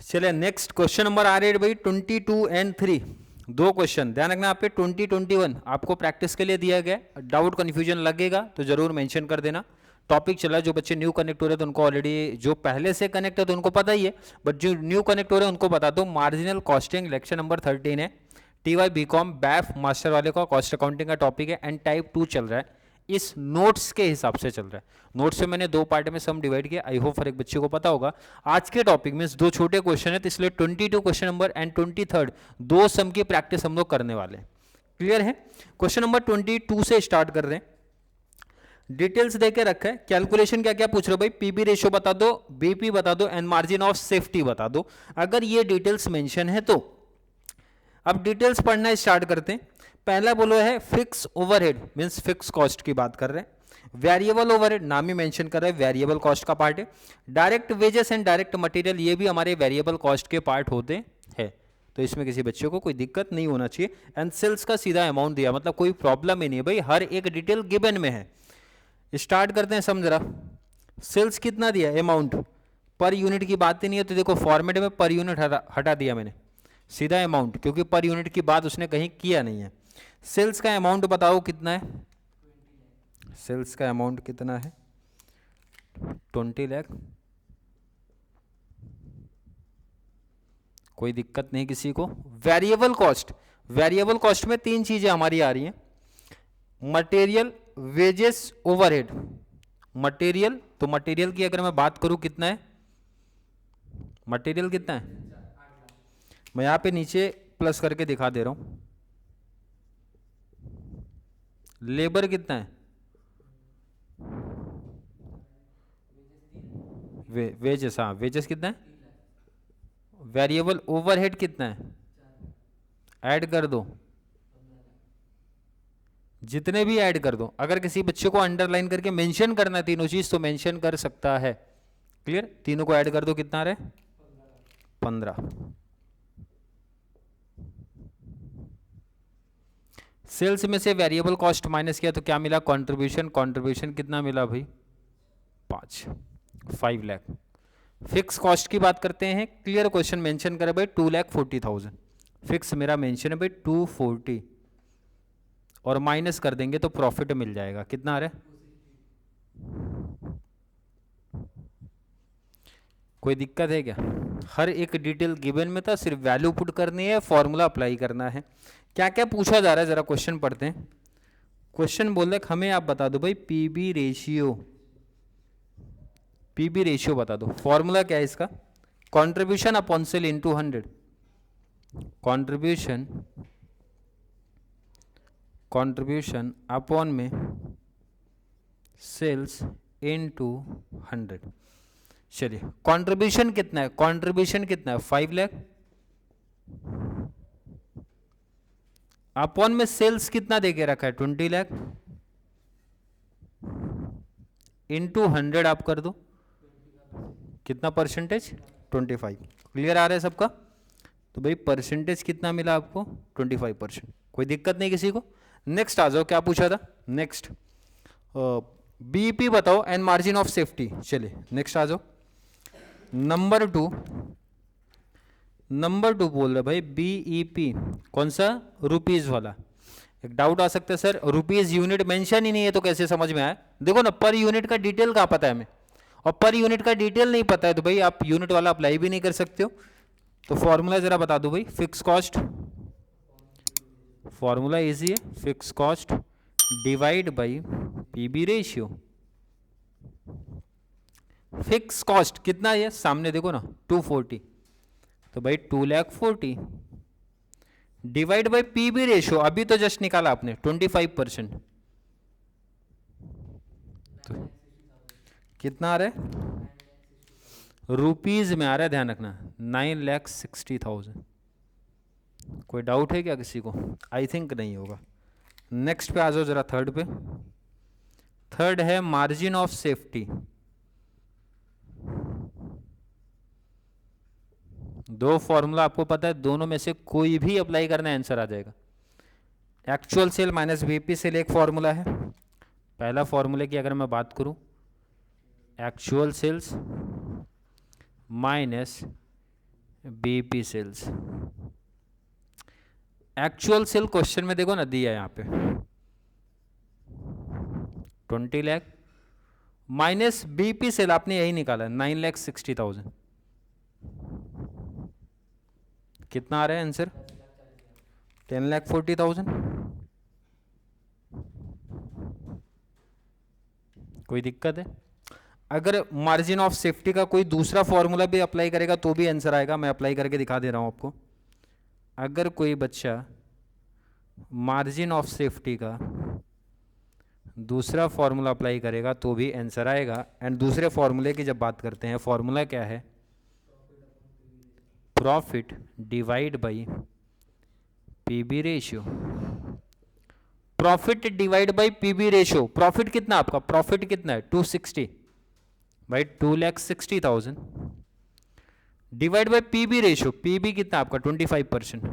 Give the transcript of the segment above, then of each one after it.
चलिए next question number आ रहे हैं भाई 22 एंड 3 दो क्वेश्चन ध्यान रखना। आप पे 2021 आपको प्रैक्टिस के लिए दिया गया, डाउट कंफ्यूजन लगेगा तो जरूर मेंशन कर देना। टॉपिक चला, जो बच्चे न्यू कनेक्ट हो रहे हैं तो उनको ऑलरेडी, जो पहले से कनेक्ट है तो उनको पता ही है, बट जो न्यू कनेक्ट हो रहे हैं उनको बता दो। मार्जिनल कॉस्टिंग लेक्चर नंबर 13 है, TY BCom बैफ मास्टर वाले का कॉस्ट अकाउंटिंग का टॉपिक है एंड टाइप 2 चल रहा है। इस नोट्स के हिसाब से चल रहा है। नोट्स से मैंने दो पार्ट में सम डिवाइड किया, आई होप हर एक बच्चे को पता होगा। आज के टॉपिक में दो छोटे क्वेश्चन है, तो इसलिए 22 क्वेश्चन नंबर एंड 23 दो सम की प्रैक्टिस हम लोग करने वाले हैं। क्लियर है? क्वेश्चन नंबर 22 से स्टार्ट कर रहे हैं। डिटेल्स देके रखा है, कैलकुलेशन क्या क्या पूछ रहे हो भाई, पीबी रेशियो बता दो, बीपी बता दो एंड मार्जिन ऑफ सेफ्टी बता दो। अगर ये डिटेल्स मेंशन है तो अब डिटेल्स पढ़ना स्टार्ट करते हैं। पहला बोलो है fix overhead, means fix cost की बात कर रहे हैं। वेरिएबल ओवरहेड नाम ही मेंशन कर रहे हैं, वेरिएबल कॉस्ट का पार्ट है। Direct wages and direct material ये भी हमारे वेरिएबल कॉस्ट के पार्ट होते हैं, तो इसमें किसी बच्चे को कोई दिक्कत नहीं होना चाहिए। एंड सेल्स का सीधा अमाउंट दिया, मतलब कोई प्रॉब्लम ही नहीं है भाई, हर एक डिटेल गिवन में है। स्टार्ट करते हैं समझ रहा। सेल्स कितना दिया, अमाउंट, पर यूनिट की बात ही नहीं है, तो देखो फॉर्मेट में पर यूनिट हटा दिया मैंने, सीधा अमाउंट, क्योंकि पर यूनिट की बात उसने कहीं किया नहीं है। सेल्स का अमाउंट बताओ कितना है, सेल्स का अमाउंट कितना है, 20 लाख। कोई दिक्कत नहीं किसी को। वेरिएबल कॉस्ट, वेरिएबल कॉस्ट में तीन चीजें हमारी आ रही हैं, मटेरियल, वेजेस, ओवरहेड। मटेरियल, तो मटेरियल की अगर मैं बात करूं कितना है, मटेरियल कितना है, मैं यहां पे नीचे प्लस करके दिखा दे रहा हूं। लेबर कितना है, वेजेस, हाँ वेजेस कितना है। वेरिएबल ओवरहेड कितना है, ऐड कर दो, जितने भी ऐड कर दो। अगर किसी बच्चे को अंडरलाइन करके मेंशन करना है तीनों चीज तो मेंशन कर सकता है। क्लियर? तीनों को ऐड कर दो, कितना रहे, 15। सेल्स में से वेरिएबल कॉस्ट माइनस किया तो क्या मिला, कंट्रीब्यूशन। कंट्रीब्यूशन कितना मिला भाई, 5 लाख। फिक्स कॉस्ट की बात करते हैं, क्लियर क्वेश्चन मेंशन करे भाई 2,40,000। फिक्स मेरा मेंशन है भाई 240, और माइनस कर देंगे तो प्रॉफिट मिल जाएगा, कितना आ रहा है। कोई दिक्कत है क्या? हर एक डिटेल गिवन में था, सिर्फ वैल्यू पुट करनी है, फॉर्मूला अप्लाई करना है। क्या क्या पूछा जा रहा है जरा क्वेश्चन पढ़ते हैं। क्वेश्चन बोल रहे हमें आप बता दो भाई पीबी रेशियो, पीबी रेशियो बता दो। फॉर्मूला क्या है इसका, contribution upon sale into 100। Contribution, contribution upon में सेल्स इनटू 100। चलिए कंट्रीब्यूशन कितना है, कंट्रीब्यूशन कितना है, 5 लाख। अपॉन में सेल्स कितना देके रखा है, 20 लाख। इनटू 100 आप कर दो, कितना परसेंटेज, 25। क्लियर आ रहा है सबका? तो भाई परसेंटेज कितना मिला आपको, 25%। कोई दिक्कत नहीं किसी को। नेक्स्ट आ जाओ, क्या पूछा था नेक्स्ट, बीईपी बताओ एंड मार्जिन ऑफ सेफ्टी। चलिए नेक्स्ट आ जाओ। नंबर 2, नंबर 2 बोल रहे भाई बीईपी, कौन सा, रुपीज वाला। एक डाउट आ सकता है सर रुपीज यूनिट मेंशन ही नहीं है तो कैसे समझ में आया। देखो ना, पर यूनिट का डिटेल कहाँ पता है हमें, और पर यूनिट का डिटेल नहीं पता है तो भाई आप यूनिट वाला अप्लाई भी नहीं कर सकते हो। तो फॉर्मूला जरा बता दो भाई, फिक्स कॉस्ट, फॉर्मूला इजी है, fix cost divide by PB ratio. Fix cost कितना है सामने देखो ना, 240, तो भाई 2,40,000 डिवाइड बाई पीबी रेशियो, अभी तो जस्ट निकाला आपने 25%, तो कितना आ रहा है, रुपीज में आ रहा है, ध्यान रखना 9,60,000। कोई डाउट है क्या किसी को? आई थिंक नहीं होगा। नेक्स्ट पे आ जाओ जरा, थर्ड पे। थर्ड है मार्जिन ऑफ सेफ्टी। दो फॉर्मूला आपको पता है, दोनों में से कोई भी अप्लाई करना है आंसर आ जाएगा। Actual sale minus BP sale एक फॉर्मूला है। पहला फॉर्मूले की अगर मैं बात करूं, actual sales minus BP sales. Actual sale question में देखो ना दिया है यहाँ पे 20 लाख माइनस बीपी सेल आपने यही निकाला 9,60,000। कितना आ रहा है आंसर? 10,40,000। कोई दिक्कत है? अगर मार्जिन ऑफ सेफ्टी का कोई दूसरा फॉर्मूला भी अप्लाई करेगा तो भी आंसर आएगा। मैं अप्लाई करके दिखा दे रहा हूं आपको। अगर कोई बच्चा मार्जिन ऑफ सेफ्टी का दूसरा फॉर्मूला अप्लाई करेगा तो भी आंसर आएगा। एंड दूसरे फॉर्मूले की जब बात करते हैं, फॉर्मूला क्या है? Profit divide by PB ratio. Profit divide by PB ratio. Profit कितना आपका? प्रॉफिट कितना है? 260 by 2,60,000 divide by PB ratio. PB कितना आपका? 25%।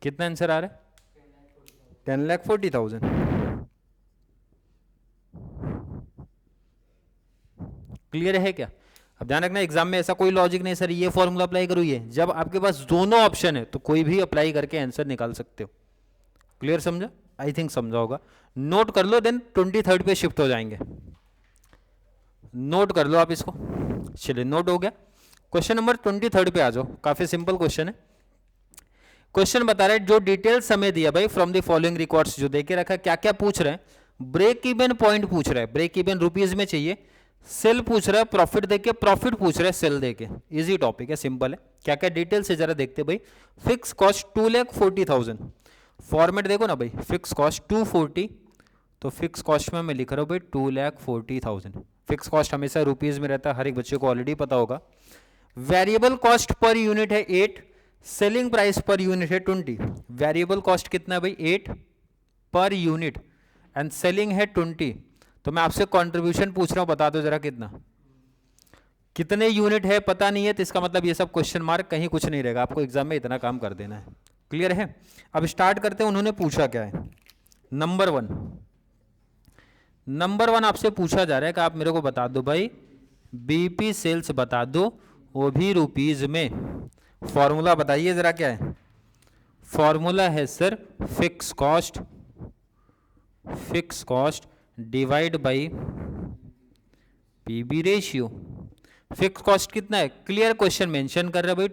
कितना आंसर आ रहा है? 10,40,000। क्लियर है क्या? अब ध्यान रखना एग्जाम में ऐसा कोई लॉजिक नहीं सर ये फॉर्मूला अप्लाई करो ये। जब आपके पास दोनों ऑप्शन है तो कोई भी अप्लाई करके आंसर निकाल सकते हो। क्लियर समझा? आई थिंक समझा होगा। नोट कर लो, देन 23rd पे शिफ्ट हो जाएंगे। नोट कर लो आप इसको। चलिए नोट हो गया। क्वेश्चन नंबर 23rd पे आ जाओ। काफी सिंपल क्वेश्चन है। क्वेश्चन बता रहा है जो डिटेल समय दिया भाई फ्रॉम द फॉलोइंग रिकॉर्ड्स, जो देके रखा है क्या क्या पूछ रहे हैं? ब्रेक इवन पॉइंट पूछ रहा है, ब्रेक इवन रुपीज में चाहिए। सेल पूछ रहा है प्रॉफिट देके, प्रॉफिट पूछ रहा है सेल देके। इजी टॉपिक है, सिंपल है। क्या क्या डिटेल से जरा देखते भाई। Fix cost 2,40,000। फॉर्मेट देखो ना भाई, फिक्स कॉस्ट 240, तो फिक्स कॉस्ट में मैं लिख रहा हूँ भाई 2,40,000। फिक्स कॉस्ट हमेशा रुपीज में रहता है, हर एक बच्चे को ऑलरेडी पता होगा। वेरिएबल कॉस्ट पर यूनिट है 8, सेलिंग प्राइस पर यूनिट है 20। वेरिएबल कॉस्ट कितना है भाई? 8 पर यूनिट एंड सेलिंग है 20। तो मैं आपसे कंट्रीब्यूशन पूछ रहा हूं, बता दो जरा कितना, कितने यूनिट है पता नहीं है, तो इसका मतलब ये सब क्वेश्चन मार्क कहीं कुछ नहीं रहेगा। आपको एग्जाम में इतना काम कर देना है। क्लियर है? अब स्टार्ट करते हैं। उन्होंने पूछा क्या है? नंबर वन आपसे पूछा जा रहा है कि आप मेरे को बता दो भाई बीपी सेल्स बता दो, वो भी रुपीज में। फॉर्मूला बताइए जरा क्या है? फॉर्मूला है sir fix cost divide by PB ratio. Fix cost कितना है? क्लियर क्वेश्चन मेंशन कर रहा है भाई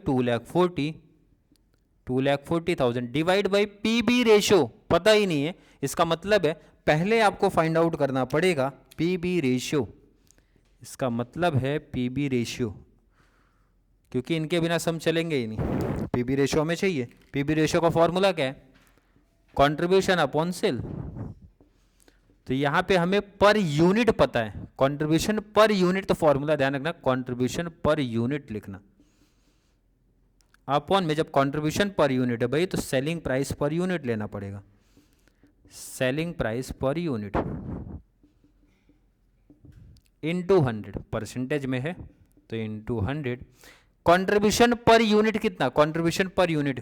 2,40,000 डिवाइड बाई पीबी रेशियो पता ही नहीं है। इसका मतलब है पहले आपको फाइंड आउट करना पड़ेगा पीबी रेशियो। इसका मतलब है पीबी रेशियो, क्योंकि इनके बिना सम चलेंगे ही नहीं। पीबी रेशियो हमें चाहिए। पीबी रेशियो का फॉर्मूला क्या है? Contribution upon sale. तो यहां पे हमें पर यूनिट पता है, कंट्रीब्यूशन पर यूनिट। तो फॉर्मूला ध्यान रखना, कंट्रीब्यूशन पर यूनिट लिखना। अपॉन में जब कंट्रीब्यूशन पर यूनिट है भाई तो सेलिंग प्राइस पर यूनिट लेना पड़ेगा। Selling price per unit into 100 percentage में है तो इनटू 100। कंट्रीब्यूशन पर यूनिट कितना? कंट्रीब्यूशन पर यूनिट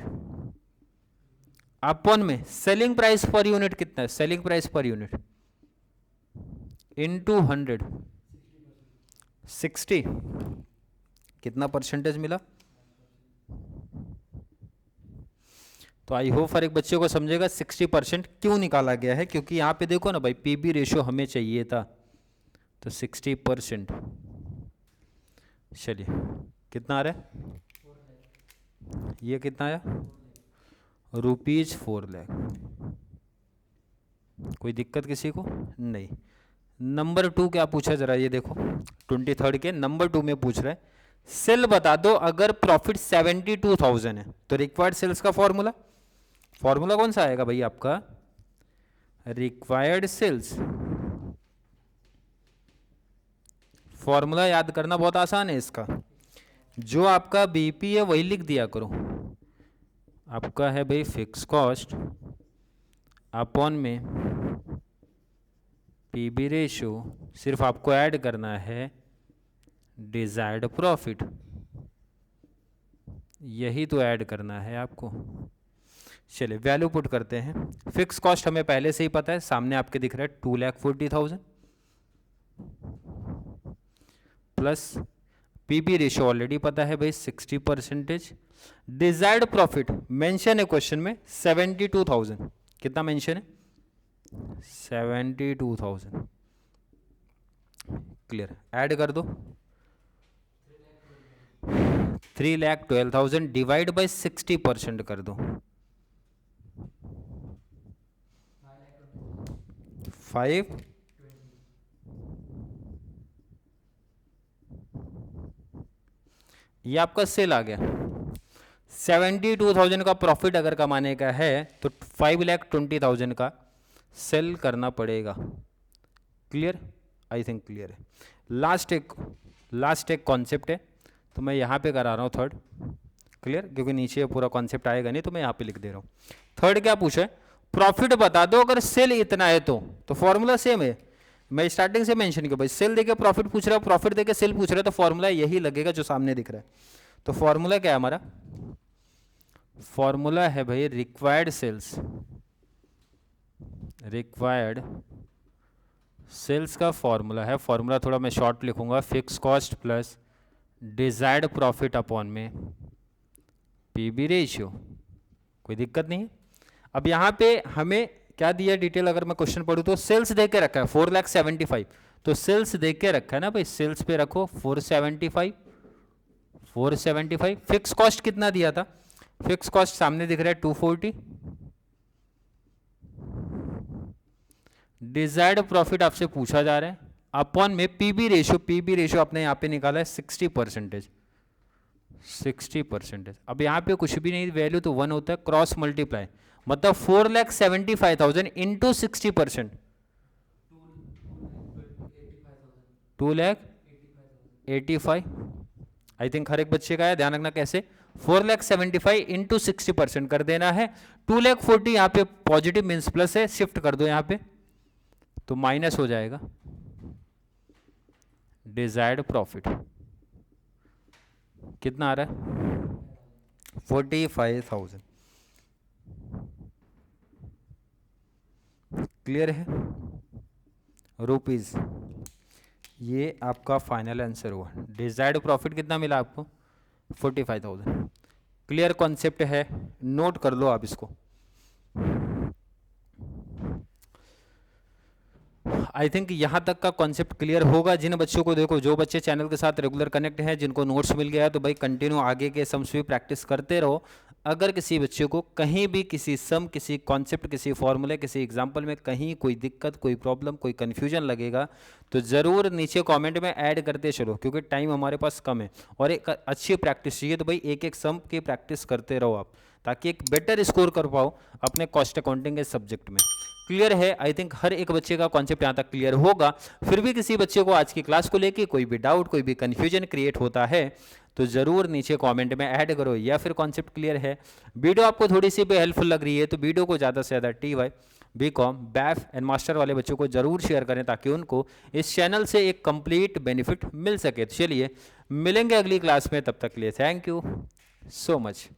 अपॉन में सेलिंग प्राइस पर यूनिट कितना है? Selling price per unit into 100 60। कितना परसेंटेज मिला? तो आई होप हर एक बच्चे को समझेगा 60% क्यों निकाला गया है, क्योंकि यहां पे देखो ना भाई पीबी रेशियो हमें चाहिए था तो 60%। चलिए कितना आ रहा है? ये कितना आया? ₹4 लाख। कोई दिक्कत किसी को? नहीं। नंबर 2 क्या पूछा जरा ये देखो। 23rd के नंबर 2 में पूछ रहा है सेल बता दो अगर प्रॉफिट 72,000 है तो रिक्वायर्ड सेल्स का फॉर्मूला कौन सा आएगा भाई आपका? Required sales. फॉर्मूला याद करना बहुत आसान है इसका। जो आपका बीपी है वही लिख दिया करो। आपका है भाई फिक्स कॉस्ट अपॉन में पीबी रेशियो, सिर्फ आपको ऐड करना है डिजायर्ड प्रॉफिट, यही तो ऐड करना है आपको। चलिए वैल्यू पुट करते हैं। फिक्स कॉस्ट हमें पहले से ही पता है, सामने आपके दिख रहा है 2,40,000 प्लस पीबी रेशियो ऑलरेडी पता है भाई 60%। डिजायर्ड प्रॉफिट मेंशन है क्वेश्चन में 72,000, कितना मेंशन है 72,000। क्लियर, ऐड कर दो 3,12,000 डिवाइड बाय 60% कर दो 5 ये आपका सेल आ गया। 72,000 का प्रॉफिट अगर कमाने का है तो 5,20,000 का सेल करना पड़ेगा। क्लियर, आई थिंक क्लियर है। लास्ट एक कॉन्सेप्ट है तो मैं यहाँ पे करा रहा हूँ थर्ड। क्लियर, क्योंकि नीचे पूरा कॉन्सेप्ट आएगा नहीं तो मैं यहाँ पे लिख दे रहा हूँ। थर्ड क्या पूछा है, प्रॉफिट बता दो अगर सेल इतना है तो फॉर्मूला सेम है। मैं स्टार्टिंग से मेंशन किया भाई, सेल देके प्रॉफिट पूछ रहा है, प्रॉफिट देके सेल पूछ रहा है, तो फॉर्मूला यही लगेगा जो सामने दिख रहा है। तो फॉर्मूला क्या है हमारा, फॉर्मूला है भाई रिक्वायर्ड सेल्स का फॉर्मूला है। फॉर्मूला थोड़ा मैं शॉर्ट लिखूंगा, fix cost plus desired profit upon में पीबी रेशियो। कोई दिक्कत नहीं है। अब यहाँ पे हमें क्या दिया डिटेल, अगर मैं क्वेश्चन पढ़ूँ तो सेल्स दे के रखा है 4,75,000, तो सेल्स दे के रखा है ना भाई, सेल्स पे रखो 475। फिक्स कॉस्ट कितना दिया था, फिक्स कॉस्ट सामने दिख रहा है 240। डिजायर्ड प्रॉफिट आपसे पूछा जा रहा है अपॉन में पीबी रेशियो अपने यहाँ पे निकाला है 60%। अब यहाँ पे कुछ भी नहीं, वैल्यू तो 1 होता है, क्रॉस मल्टीप्लाई मतलब 4,75,000 इंटू 60%, 2,85,000। आई थिंक हर एक बच्चे का है, ध्यान रखना कैसे, 4,75,000 इंटू 60% कर देना है। 2,40,000 यहाँ पे पॉजिटिव मीन्स प्लस है, शिफ्ट कर दो यहाँ पे तो माइनस हो जाएगा। डिजायर्ड प्रॉफिट कितना आ रहा है 45,000। क्लियर है रुपीज, ये आपका फाइनल आंसर हुआ। डिजायर्ड प्रॉफिट कितना मिला आपको 45,000। क्लियर कॉन्सेप्ट है, नोट कर लो आप इसको। आई थिंक यहाँ तक का कॉन्सेप्ट क्लियर होगा जिन बच्चों को, देखो जो बच्चे चैनल के साथ रेगुलर कनेक्ट हैं, जिनको नोट्स मिल गया है तो भाई कंटिन्यू आगे के सम्स भी प्रैक्टिस करते रहो। अगर किसी बच्चे को कहीं भी किसी सम, किसी कॉन्सेप्ट, किसी फॉर्मूले, किसी एग्जाम्पल में कहीं कोई दिक्कत, कोई प्रॉब्लम, कोई कन्फ्यूजन लगेगा तो ज़रूर नीचे कमेंट में ऐड करते चलो, क्योंकि टाइम हमारे पास कम है और एक अच्छी प्रैक्टिस चाहिए। तो भाई एक एक सम की प्रैक्टिस करते रहो आप, ताकि एक बेटर स्कोर कर पाओ अपने कॉस्ट अकाउंटिंग के सब्जेक्ट में। क्लियर है, आई थिंक हर एक बच्चे का कॉन्सेप्ट यहाँ तक क्लियर होगा। फिर भी किसी बच्चे को आज की क्लास को लेके कोई भी डाउट, कोई भी कन्फ्यूजन क्रिएट होता है तो ज़रूर नीचे कमेंट में ऐड करो, या फिर कॉन्सेप्ट क्लियर है, वीडियो आपको थोड़ी सी भी हेल्पफुल लग रही है तो वीडियो को ज़्यादा से ज़्यादा TY, BCom, BAF and master वाले बच्चों को ज़रूर शेयर करें ताकि उनको इस चैनल से एक कंप्लीट बेनिफिट मिल सके। तो चलिए मिलेंगे अगली क्लास में, तब तक के लिए थैंक यू सो मच।